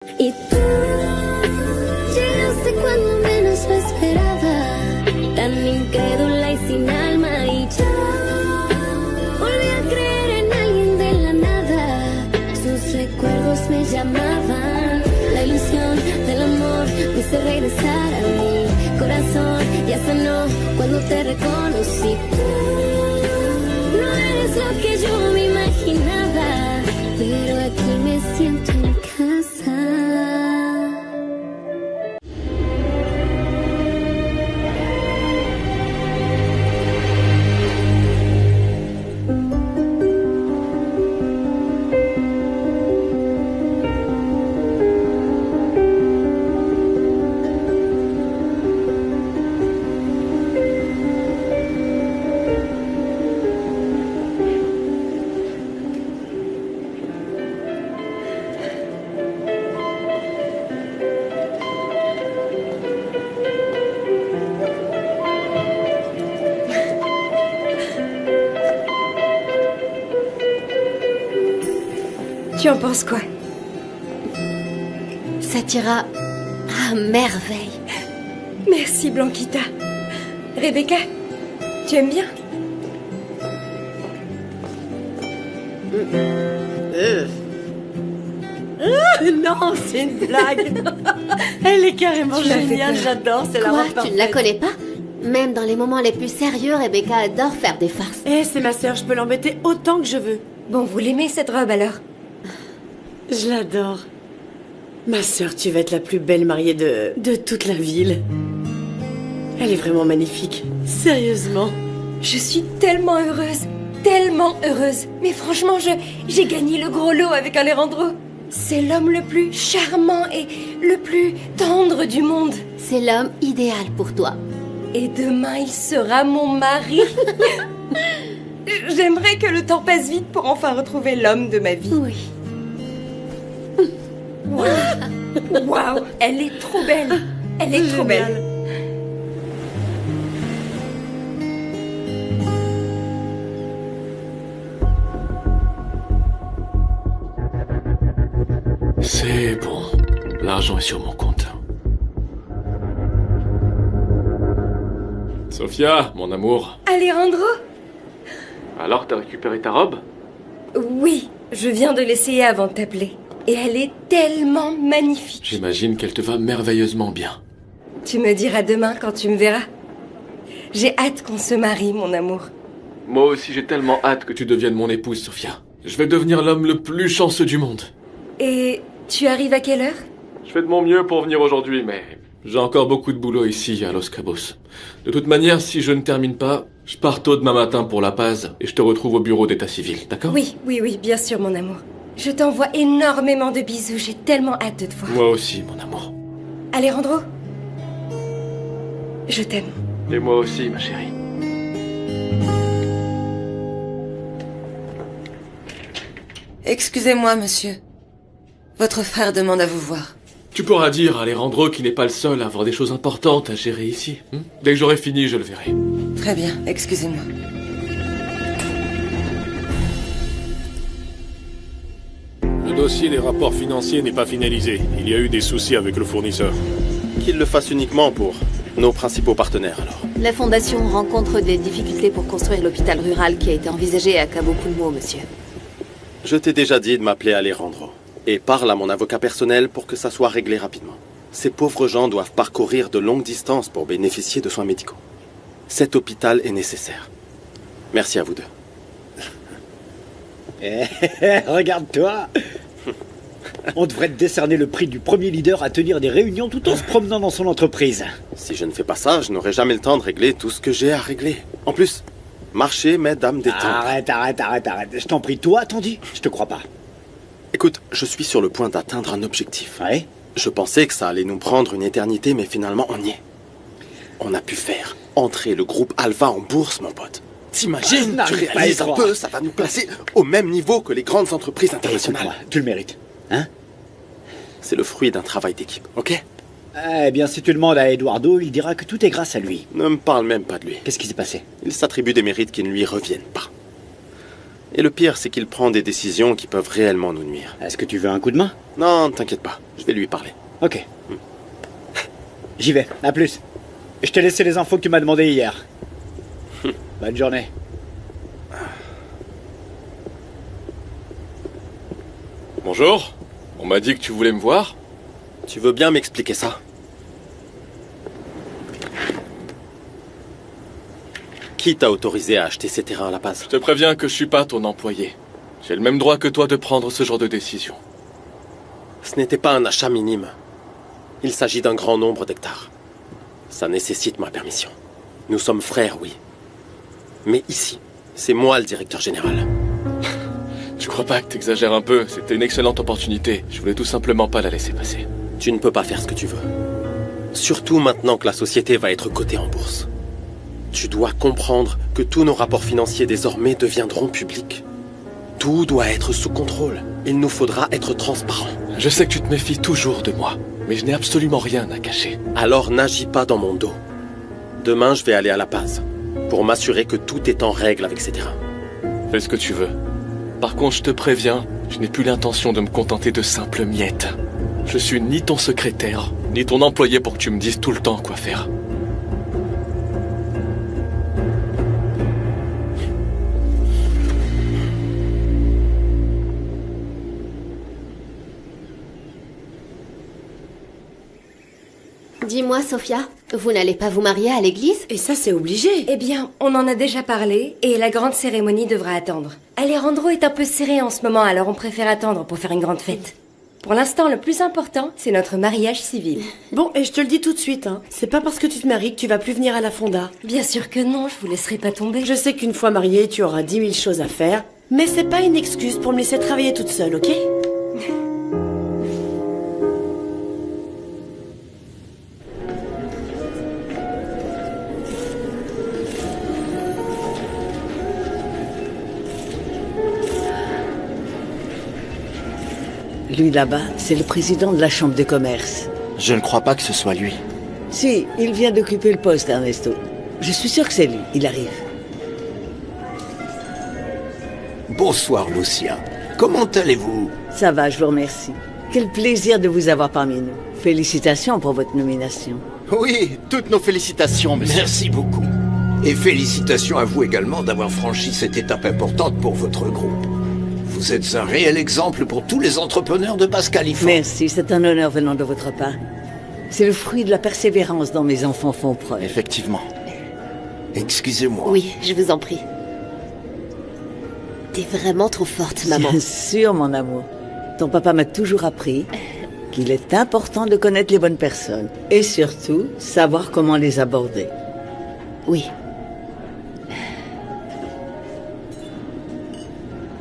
Y tú llegaste cuando menos lo esperaba, tan incrédula y sin alma, y yo volví a creer en alguien de la nada. Sus recuerdos me llamaban, la ilusión del amor me hizo regresar a mi corazón. Ya sanó cuando te reconocí. Tú no eres lo que yo me imaginaba, pero aquí me siento en casa. Tu en penses quoi? Ça t'ira à merveille. Merci, Blanquita. Rebecca, tu aimes bien? Non, c'est une blague. Elle est carrément géniale, j'adore, c'est la Quoi, robe tu ne la parfaite. connais pas? Même dans les moments les plus sérieux, Rebecca adore faire des farces. Eh, c'est ma sœur, je peux l'embêter autant que je veux. Bon, vous l'aimez, cette robe, alors? Je l'adore. Ma sœur, tu vas être la plus belle mariée de toute la ville. Elle est vraiment magnifique. Sérieusement. Je suis tellement heureuse. Tellement heureuse. Mais franchement, j'ai gagné le gros lot avec Alejandro. C'est l'homme le plus charmant et le plus tendre du monde. C'est l'homme idéal pour toi. Et demain, il sera mon mari. J'aimerais que le temps passe vite pour enfin retrouver l'homme de ma vie. Oui. Waouh, elle est trop belle. Elle est trop Génial. belle. C'est bon. L'argent est sur mon compte. Sophia, mon amour. Alejandro? Alors, t'as récupéré ta robe? Oui, je viens de l'essayer avant de t'appeler. Et elle est tellement magnifique. J'imagine qu'elle te va merveilleusement bien. Tu me diras demain quand tu me verras. J'ai hâte qu'on se marie, mon amour. Moi aussi, j'ai tellement hâte que tu deviennes mon épouse, Sophia. Je vais devenir l'homme le plus chanceux du monde. Et tu arrives à quelle heure? Je fais de mon mieux pour venir aujourd'hui, mais j'ai encore beaucoup de boulot ici à Los Cabos. De toute manière, si je ne termine pas, je pars tôt demain matin pour La Paz et je te retrouve au bureau d'état civil, d'accord? Oui, bien sûr, mon amour. Je t'envoie énormément de bisous, j'ai tellement hâte de te voir. Moi aussi, mon amour. Alejandro, je t'aime. Et moi aussi, ma chérie. Excusez-moi, monsieur. Votre frère demande à vous voir. Tu pourras dire à Alejandro qu'il n'est pas le seul à avoir des choses importantes à gérer ici. Dès que j'aurai fini, je le verrai. Très bien, excusez-moi. Le dossier des rapports financiers n'est pas finalisé. Il y a eu des soucis avec le fournisseur. Qu'il le fasse uniquement pour nos principaux partenaires, alors. La fondation rencontre des difficultés pour construire l'hôpital rural qui a été envisagé à Cabo Pulmo, monsieur. Je t'ai déjà dit de m'appeler Alejandro. Et parle à mon avocat personnel pour que ça soit réglé rapidement. Ces pauvres gens doivent parcourir de longues distances pour bénéficier de soins médicaux. Cet hôpital est nécessaire. Merci à vous deux. Regarde-toi. On devrait te décerner le prix du premier leader à tenir des réunions tout en se promenant dans son entreprise. Si je ne fais pas ça, je n'aurai jamais le temps de régler tout ce que j'ai à régler. En plus, marcher m'aide à me détendre. Arrête. Je t'en prie, toi, t'en dis. Je te crois pas. Écoute, je suis sur le point d'atteindre un objectif. Ouais? Je pensais que ça allait nous prendre une éternité, mais finalement, on y est. On a pu faire entrer le groupe Alpha en bourse, mon pote. T'imagines? Non, Tu je vais pas y réalises un croire. peu, ça va nous placer au même niveau que les grandes entreprises internationales. Écoute-moi, tu le mérites. Hein? C'est le fruit d'un travail d'équipe, ok? Eh bien, si tu demandes à Eduardo, il dira que tout est grâce à lui. Ne me parle même pas de lui. Qu'est-ce qui s'est passé? Il s'attribue des mérites qui ne lui reviennent pas. Et le pire, c'est qu'il prend des décisions qui peuvent réellement nous nuire. Est-ce que tu veux un coup de main? Non, t'inquiète pas, je vais lui parler. Ok. J'y vais, à plus. Je t'ai laissé les infos que tu m'as demandé hier. Bonne journée. Bonjour. On m'a dit que tu voulais me voir. Tu veux bien m'expliquer ça? Qui t'a autorisé à acheter ces terrains à La Paz? Je te préviens que je suis pas ton employé. J'ai le même droit que toi de prendre ce genre de décision. Ce n'était pas un achat minime. Il s'agit d'un grand nombre d'hectares. Ça nécessite ma permission. Nous sommes frères, oui. Mais ici, c'est moi le directeur général. Tu crois pas que t'exagères un peu? C'était une excellente opportunité. Je voulais tout simplement pas la laisser passer. Tu ne peux pas faire ce que tu veux. Surtout maintenant que la société va être cotée en bourse. Tu dois comprendre que tous nos rapports financiers désormais deviendront publics. Tout doit être sous contrôle. Il nous faudra être transparent. Je sais que tu te méfies toujours de moi, mais je n'ai absolument rien à cacher. Alors n'agis pas dans mon dos. Demain, je vais aller à La Paz pour m'assurer que tout est en règle avec ces terrains. Fais ce que tu veux. Par contre, je te préviens, je n'ai plus l'intention de me contenter de simples miettes. Je suis ni ton secrétaire, ni ton employé pour que tu me dises tout le temps quoi faire. Dis-moi, Sophia, vous n'allez pas vous marier à l'église? Et ça, c'est obligé. Eh bien, on en a déjà parlé et la grande cérémonie devra attendre. Alejandro est un peu serré en ce moment, alors on préfère attendre pour faire une grande fête. Pour l'instant, le plus important, c'est notre mariage civil. Bon, et je te le dis tout de suite, hein. C'est pas parce que tu te maries que tu vas plus venir à la fonda. Bien sûr que non, je vous laisserai pas tomber. Je sais qu'une fois mariée, tu auras 10 000 choses à faire, mais c'est pas une excuse pour me laisser travailler toute seule, ok? Lui là-bas, c'est le président de la chambre de commerce. Je ne crois pas que ce soit lui. Si, il vient d'occuper le poste, Ernesto. Je suis sûr que c'est lui, il arrive. Bonsoir, Lucia. Comment allez-vous? Ça va, je vous remercie. Quel plaisir de vous avoir parmi nous. Félicitations pour votre nomination. Oui, toutes nos félicitations, monsieur. Merci beaucoup. Et félicitations à vous également d'avoir franchi cette étape importante pour votre groupe. Vous êtes un réel exemple pour tous les entrepreneurs de Basse-Californie. Merci, c'est un honneur venant de votre part. C'est le fruit de la persévérance dont mes enfants font preuve. Effectivement. Excusez-moi. Oui, je vous en prie. T'es vraiment trop forte, maman. Bien sûr, mon amour. Ton papa m'a toujours appris qu'il est important de connaître les bonnes personnes. Et surtout, savoir comment les aborder. Oui.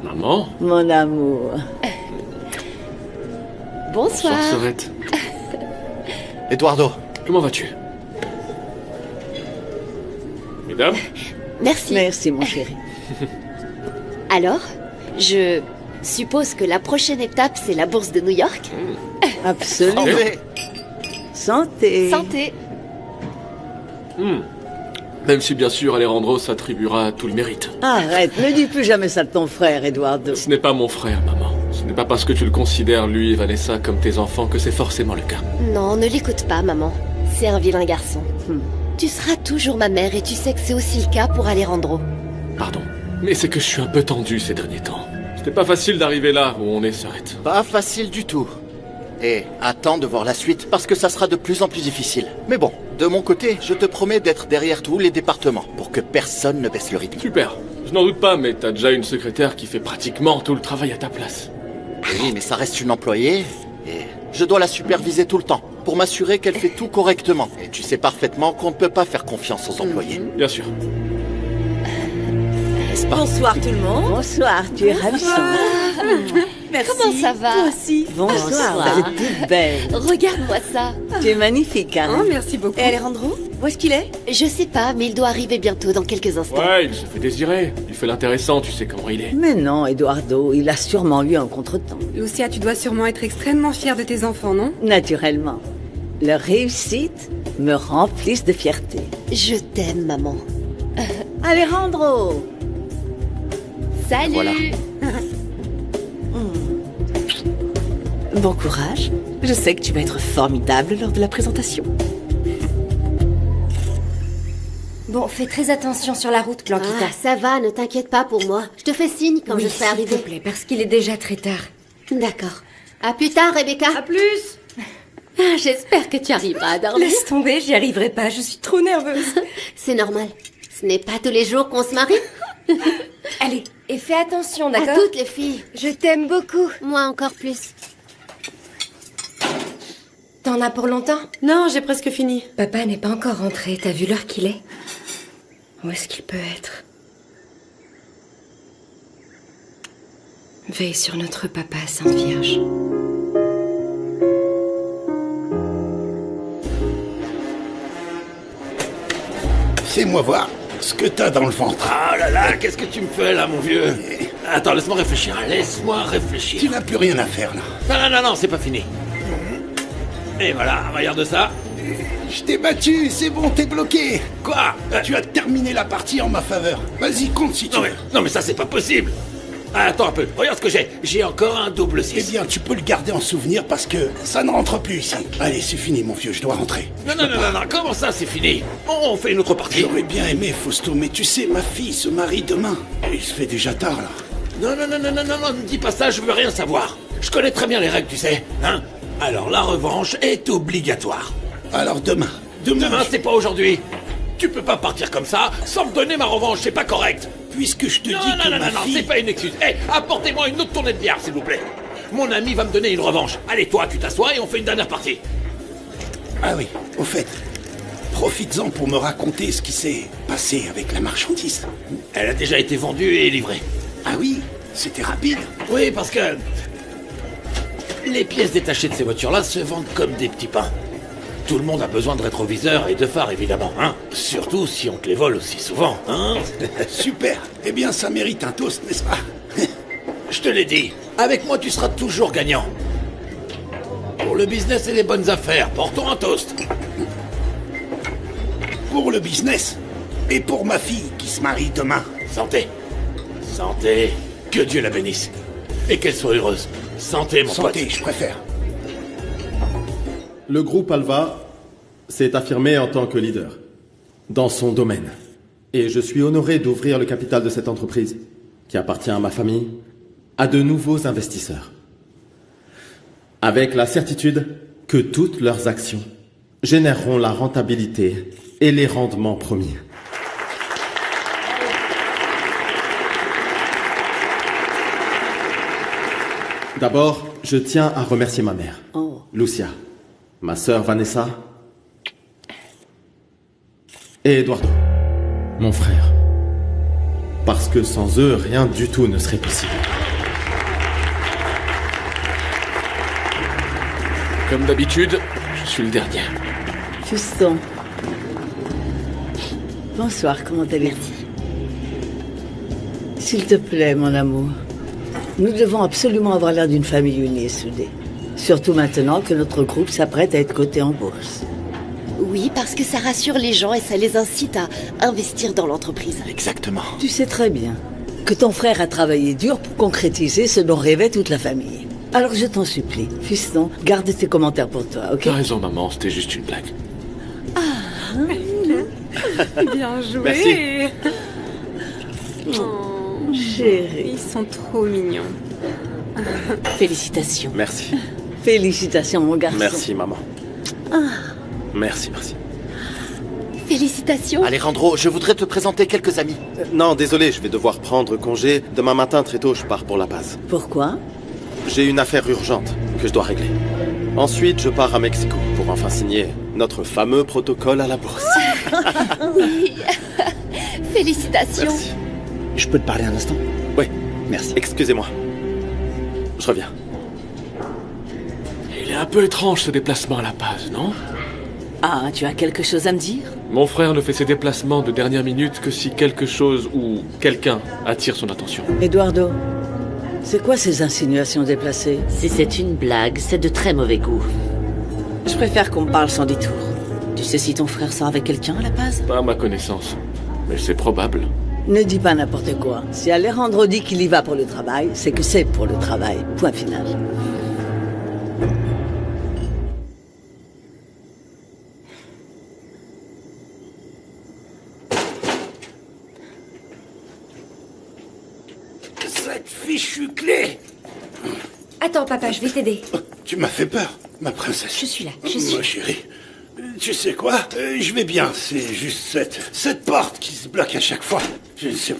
Maman? Mon amour. Bonsoir. Bonsoir, Sorette. Eduardo. Comment vas-tu? Mesdames? Merci. Merci, mon chéri. Alors, je suppose que la prochaine étape, c'est la bourse de New York? Absolument. Santé. Santé. Même si bien sûr Alejandro s'attribuera tout le mérite. Arrête, ne dis plus jamais ça de ton frère, Eduardo. Ce n'est pas mon frère, maman. Ce n'est pas parce que tu le considères, lui et Vanessa, comme tes enfants que c'est forcément le cas. Non, ne l'écoute pas, maman. C'est un vilain garçon. Tu seras toujours ma mère et tu sais que c'est aussi le cas pour Alejandro. Pardon, mais c'est que je suis un peu tendu ces derniers temps. C'était pas facile d'arriver là où on est, Sorette. Pas facile du tout. Et attends de voir la suite, parce que ça sera de plus en plus difficile. Mais bon, de mon côté, je te promets d'être derrière tous les départements, pour que personne ne baisse le rythme. Super. Je n'en doute pas, mais t'as déjà une secrétaire qui fait pratiquement tout le travail à ta place. Oui, mais ça reste une employée, et je dois la superviser tout le temps, pour m'assurer qu'elle fait tout correctement. Et tu sais parfaitement qu'on ne peut pas faire confiance aux employés. Bien sûr. Bonsoir tout le monde. Bonsoir, tu es ravissante. Merci. Comment ça va? Toi aussi. Bonsoir, t'es toute belle. Regarde-moi ça. Tu es magnifique, hein? Oh, merci beaucoup. Et Alejandro, où est-ce qu'il est? Je sais pas, mais il doit arriver bientôt, dans quelques instants. Ouais, il se fait désirer. Il fait l'intéressant, tu sais comment il est. Mais non, Eduardo, il a sûrement eu un contretemps. Lucia, tu dois sûrement être extrêmement fière de tes enfants, non? Naturellement. Leur réussite me remplissent de fierté. Je t'aime, maman. Alejandro! Salut. Voilà. Bon courage. Je sais que tu vas être formidable lors de la présentation. Bon, fais très attention sur la route, Clanquita. Ah, ça va, ne t'inquiète pas pour moi. Je te fais signe quand Oui, je serai arrivée. s'il te plaît, parce qu'il est déjà très tard. D'accord. À plus tard, Rebecca. À plus. Ah, j'espère que tu arriveras à dormir. Laisse tomber, j'y arriverai pas, je suis trop nerveuse. C'est normal. Ce n'est pas tous les jours qu'on se marie. Allez, et fais attention, d'accord? À toutes les filles. Je t'aime beaucoup. Moi encore plus. T'en as pour longtemps? Non, j'ai presque fini. Papa n'est pas encore rentré, t'as vu l'heure qu'il est? Où est-ce qu'il peut être? Veille sur notre papa, Sainte Vierge. Fais-moi voir ce que t'as dans le ventre. Ah là là, qu'est-ce que tu me fais là, mon vieux? Attends, laisse-moi réfléchir, laisse-moi réfléchir. Tu n'as plus rien à faire là. Non, c'est pas fini. Et voilà, regarde ça. Je t'ai battu, c'est bon, t'es bloqué. Quoi? Tu as terminé la partie en ma faveur. Vas-y, compte si tu veux. Non mais ça c'est pas possible. Ah, attends un peu, regarde ce que j'ai. J'ai encore un double 6. Eh bien, tu peux le garder en souvenir parce que ça ne rentre plus ici. Allez, c'est fini, mon vieux, je dois rentrer. Non, comment ça c'est fini? On fait une autre partie. J'aurais bien aimé, Fausto, mais tu sais, ma fille se marie demain. Et il se fait déjà tard, là. Non, ne dis pas ça, je veux rien savoir. Je connais très bien les règles, tu sais, hein? Alors la revanche est obligatoire. Alors demain. Demain, c'est pas aujourd'hui. Tu peux pas partir comme ça sans me donner ma revanche, c'est pas correct. Puisque je te dis que ma fille... c'est pas une excuse. Hé, apportez-moi une autre tournée de bière, s'il vous plaît. Mon ami va me donner une revanche. Allez, toi, tu t'assois et on fait une dernière partie. Ah oui, au fait, profites-en pour me raconter ce qui s'est passé avec la marchandise. Elle a déjà été vendue et livrée. Ah oui? C'était rapide? Oui, parce que... les pièces détachées de ces voitures-là se vendent comme des petits pains. Tout le monde a besoin de rétroviseurs et de phares, évidemment, hein. Surtout si on te les vole aussi souvent, hein. Super. Eh bien, ça mérite un toast, n'est-ce pas? Je te l'ai dit. Avec moi, tu seras toujours gagnant. Pour le business et les bonnes affaires, portons un toast. Pour le business et pour ma fille qui se marie demain. Santé. Santé. Que Dieu la bénisse. Et qu'elle soit heureuse. Santé, mon pote. Santé, je préfère. Le groupe Alva s'est affirmé en tant que leader dans son domaine. Et je suis honoré d'ouvrir le capital de cette entreprise, qui appartient à ma famille, à de nouveaux investisseurs. Avec la certitude que toutes leurs actions généreront la rentabilité et les rendements promis. D'abord, je tiens à remercier ma mère, Lucia, ma sœur Vanessa et Eduardo, mon frère. Parce que sans eux, rien du tout ne serait possible. Comme d'habitude, je suis le dernier. Fiston. Bonsoir, comment allez-vous? S'il te plaît, mon amour. Nous devons absolument avoir l'air d'une famille unie et soudée. Surtout maintenant que notre groupe s'apprête à être coté en bourse. Oui, parce que ça rassure les gens et ça les incite à investir dans l'entreprise. Exactement. Tu sais très bien que ton frère a travaillé dur pour concrétiser ce dont rêvait toute la famille. Alors je t'en supplie, fiston, garde tes commentaires pour toi, ok? T'as raison, maman, c'était juste une blague. Bien joué. Merci. Oh, chérie. Ils sont trop mignons. Félicitations. Merci. Félicitations, mon garçon. Merci, maman. Merci. Félicitations. Alejandro, je voudrais te présenter quelques amis. Non, désolé, je vais devoir prendre congé. Demain matin, très tôt, je pars pour La Paz. Pourquoi? J'ai une affaire urgente que je dois régler. Ensuite, je pars à Mexico pour enfin signer notre fameux protocole à la bourse. Oui. Félicitations. Merci. Je peux te parler un instant? Oui. Merci. Excusez-moi. Je reviens. Il est un peu étrange ce déplacement à La Paz, non? Ah, tu as quelque chose à me dire? Mon frère ne fait ses déplacements de dernière minute que si quelque chose ou quelqu'un attire son attention. Eduardo, c'est quoi ces insinuations déplacées? Si c'est une blague, c'est de très mauvais goût. Je préfère qu'on me parle sans détour. Tu sais si ton frère sort avec quelqu'un à La Paz? Pas à ma connaissance, mais c'est probable. Ne dis pas n'importe quoi. Si Alejandro dit qu'il y va pour le travail, c'est que c'est pour le travail. Point final. Cette fichue clé! Attends, papa, je vais t'aider. Tu m'as fait peur, ma princesse. Je suis là, je suis. Ma chérie, tu sais quoi? Je vais bien, c'est juste cette porte qui se bloque à chaque fois. Je ne sais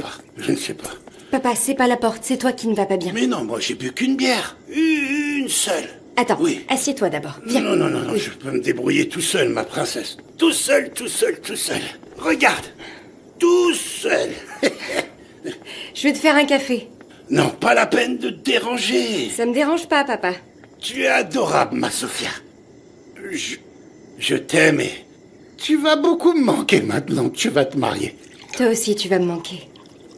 pas. Papa, c'est pas la porte, c'est toi qui ne va pas bien. Mais non, moi j'ai bu qu'une bière. Une seule. Attends, oui. Assieds-toi d'abord. Viens. Non, Oui. je peux me débrouiller tout seul, ma princesse. Tout seul. Regarde, tout seul. Je vais te faire un café. Non, pas la peine de te déranger. Ça me dérange pas, papa. Tu es adorable, ma Sophia. Je t'aime et tu vas beaucoup me manquer maintenant que tu vas te marier. Toi aussi, tu vas me manquer.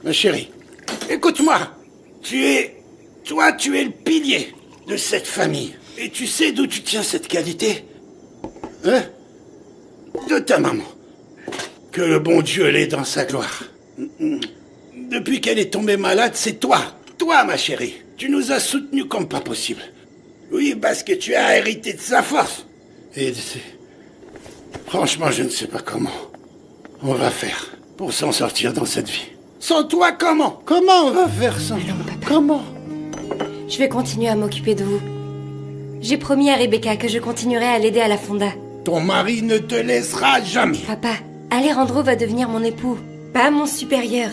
Ma chérie, écoute-moi. Tu es le pilier de cette famille. Et tu sais d'où tu tiens cette qualité? Hein? De ta maman. Que le bon Dieu l'ait dans sa gloire. Depuis qu'elle est tombée malade, c'est toi. Toi, ma chérie. Tu nous as soutenus comme pas possible. Oui, parce que tu as hérité de sa force. Et franchement, je ne sais pas comment on va faire pour s'en sortir dans cette vie. Sans toi, comment? Comment on va faire sans toi? Comment? Je vais continuer à m'occuper de vous. J'ai promis à Rebecca que je continuerai à l'aider à la fonda. Ton mari ne te laissera jamais. Papa, Alejandro va devenir mon époux, pas mon supérieur.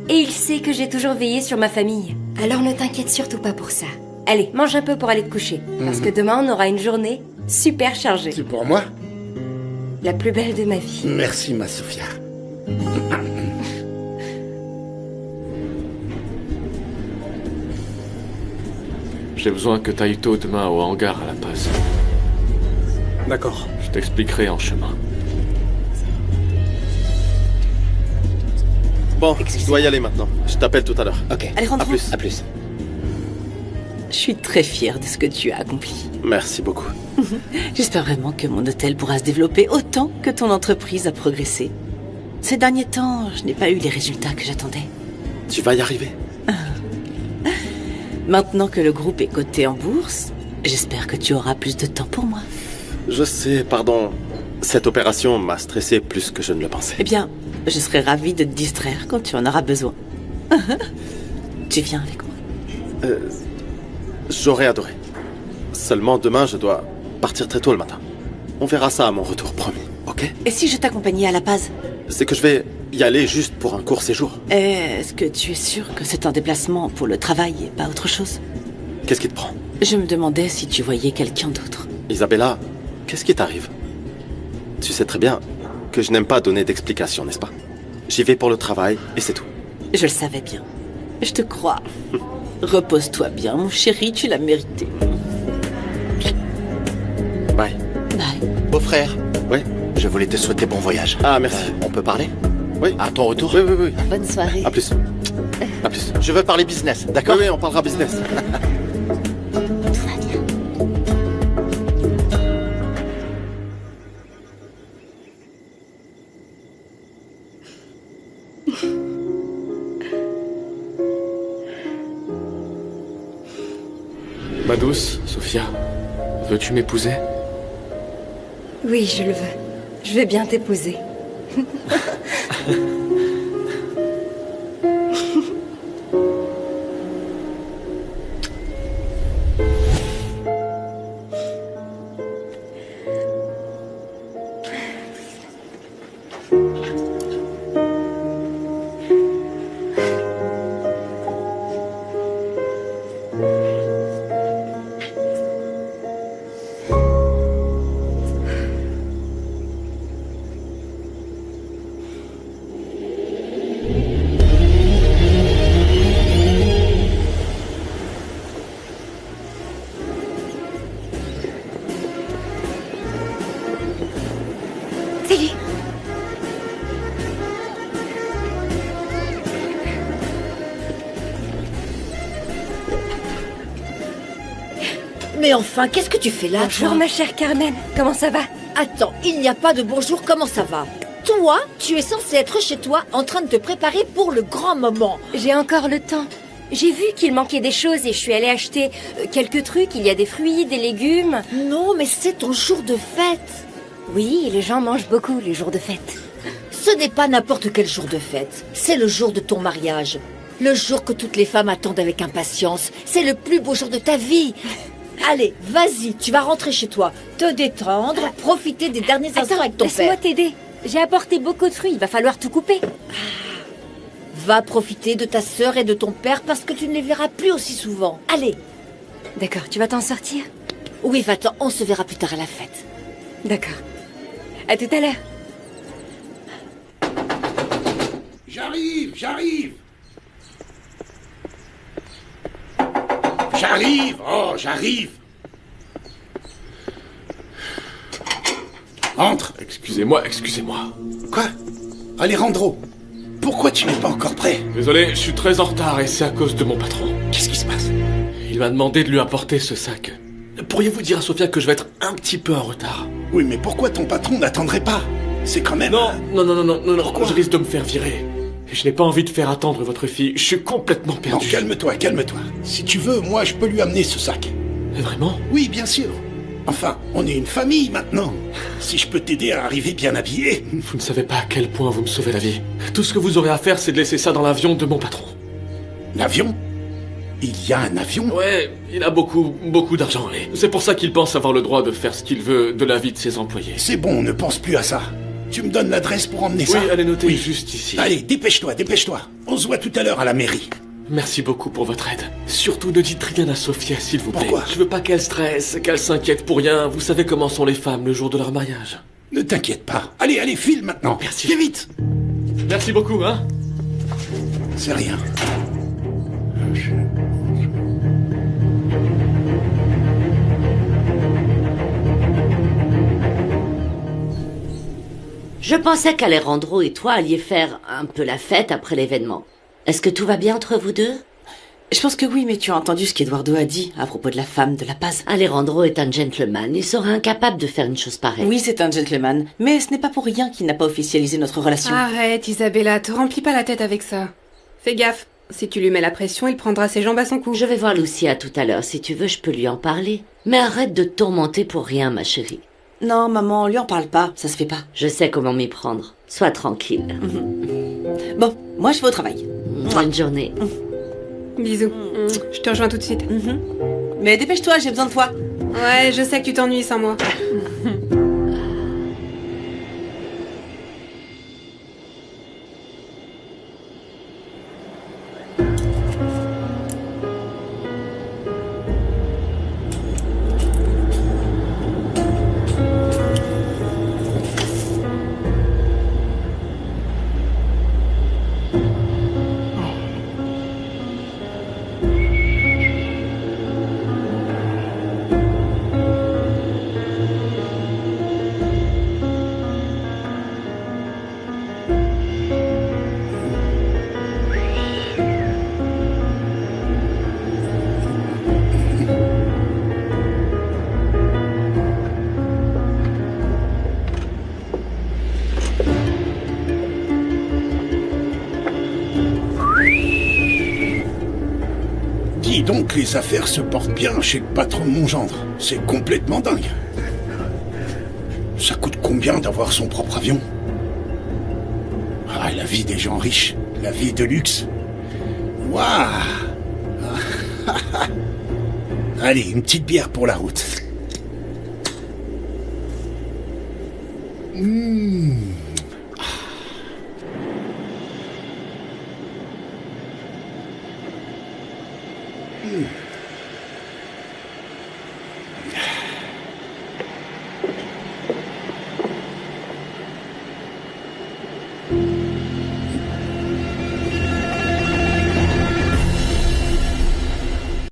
Et il sait que j'ai toujours veillé sur ma famille. Alors ne t'inquiète surtout pas pour ça. Allez, mange un peu pour aller te coucher. Parce que demain, on aura une journée super chargée. C'est pour moi? La plus belle de ma vie. Merci, ma Sophia. J'ai besoin que t'ailles tôt demain au hangar à La Paz. D'accord. Je t'expliquerai en chemin. Bon, je dois y aller maintenant. Je t'appelle tout à l'heure. Ok. Alejandro. À plus. À plus. Je suis très fière de ce que tu as accompli. Merci beaucoup. J'espère vraiment que mon hôtel pourra se développer autant que ton entreprise a progressé. Ces derniers temps, je n'ai pas eu les résultats que j'attendais. Tu vas y arriver. Maintenant que le groupe est coté en bourse, j'espère que tu auras plus de temps pour moi. Je sais, pardon. Cette opération m'a stressé plus que je ne le pensais. Eh bien, je serai ravie de te distraire quand tu en auras besoin. Tu viens avec moi? J'aurais adoré. Seulement demain, je dois partir très tôt le matin. On verra ça à mon retour, promis, ok? Et si je t'accompagnais à La Paz? C'est que je vais y aller juste pour un court séjour. Est-ce que tu es sûr que c'est un déplacement pour le travail et pas autre chose? Qu'est-ce qui te prend? Je me demandais si tu voyais quelqu'un d'autre. Isabella, qu'est-ce qui t'arrive? Tu sais très bien que je n'aime pas donner d'explications, n'est-ce pas? J'y vais pour le travail et c'est tout. Je le savais bien. Je te crois. Repose-toi bien, mon chéri, tu l'as mérité. Bye. Bye. Beau-frère. Oui. Je voulais te souhaiter bon voyage. Ah, merci. On peut parler? Oui. À ton retour? Oui. Bonne soirée. À plus. À plus. Je veux parler business, d'accord? Oui, on parlera business. Tout va bien. Ma douce, Sophia, veux-tu m'épouser? Oui, je le veux. Je vais bien t'épouser. Salut. Mais enfin, qu'est-ce que tu fais là, Bonjour toi? ma chère Carmen, comment ça va? Attends, il n'y a pas de bonjour, comment ça va? Toi, tu es censé être chez toi en train de te préparer pour le grand moment. J'ai encore le temps. J'ai vu qu'il manquait des choses et je suis allée acheter quelques trucs. Il y a des fruits, des légumes. Non, mais c'est ton jour de fête. Oui, les gens mangent beaucoup les jours de fête. Ce n'est pas n'importe quel jour de fête. C'est le jour de ton mariage. Le jour que toutes les femmes attendent avec impatience. C'est le plus beau jour de ta vie. Allez, vas-y, tu vas rentrer chez toi. Te détendre, profiter des derniers instants avec ton père. Laisse-moi t'aider. J'ai apporté beaucoup de fruits, il va falloir tout couper. Va profiter de ta sœur et de ton père parce que tu ne les verras plus aussi souvent. Allez. D'accord, tu vas t'en sortir? Oui, va-t'en, on se verra plus tard à la fête. D'accord. À tout à l'heure. J'arrive, j'arrive. J'arrive, oh, j'arrive. Entre. Excusez-moi. Quoi? Alejandro, pourquoi tu n'es pas encore prêt? Désolé, je suis très en retard et c'est à cause de mon patron. Qu'est-ce qui se passe? Il m'a demandé de lui apporter ce sac. Pourriez-vous dire à Sofia que je vais être un petit peu en retard? Oui, mais pourquoi ton patron n'attendrait pas? C'est quand même... Non, je risque de me faire virer. Et je n'ai pas envie de faire attendre votre fille. Je suis complètement perdu. Non, calme-toi. Si tu veux, moi, je peux lui amener ce sac. Vraiment? Oui, bien sûr. Enfin, on est une famille maintenant. Si je peux t'aider à arriver bien habillé... Vous ne savez pas à quel point vous me sauvez la vie. Tout ce que vous aurez à faire, c'est de laisser ça dans l'avion de mon patron. L'avion? Il y a un avion? Ouais, il a beaucoup d'argent. Et c'est pour ça qu'il pense avoir le droit de faire ce qu'il veut de la vie de ses employés. C'est bon, ne pense plus à ça. Tu me donnes l'adresse pour emmener ça? Oui, elle est notée juste ici. Allez, dépêche-toi. On se voit tout à l'heure à la mairie. Merci beaucoup pour votre aide. Surtout ne dites rien à Sofia, s'il vous plaît. Pourquoi? Je veux pas qu'elle stresse, qu'elle s'inquiète pour rien. Vous savez comment sont les femmes le jour de leur mariage. Ne t'inquiète pas. Allez, file maintenant. Merci. Viens vite. Merci beaucoup, hein. C'est rien. Je pensais qu'Alejandro et toi alliez faire un peu la fête après l'événement. Est-ce que tout va bien entre vous deux? Je pense que oui, mais tu as entendu ce qu'Eduardo a dit à propos de la femme de La Paz. Alejandro est un gentleman. Il serait incapable de faire une chose pareille. Oui, c'est un gentleman. Mais ce n'est pas pour rien qu'il n'a pas officialisé notre relation. Arrête, Isabella, te remplis pas la tête avec ça. Fais gaffe. Si tu lui mets la pression, il prendra ses jambes à son cou. Je vais voir Lucia tout à l'heure. Si tu veux, je peux lui en parler. Mais arrête de te tourmenter pour rien, ma chérie. Non, maman, lui en parle pas. Ça se fait pas. Je sais comment m'y prendre. Sois tranquille. Bon, moi je vais au travail. Bonne journée. Bisous. Je te rejoins tout de suite. Mais dépêche-toi, j'ai besoin de toi. Ouais, je sais que tu t'ennuies sans moi. Dis donc, les affaires se portent bien chez le patron de mon gendre. C'est complètement dingue. Ça coûte combien d'avoir son propre avion? Ah, la vie des gens riches, la vie de luxe. Waouh. Allez, une petite bière pour la route.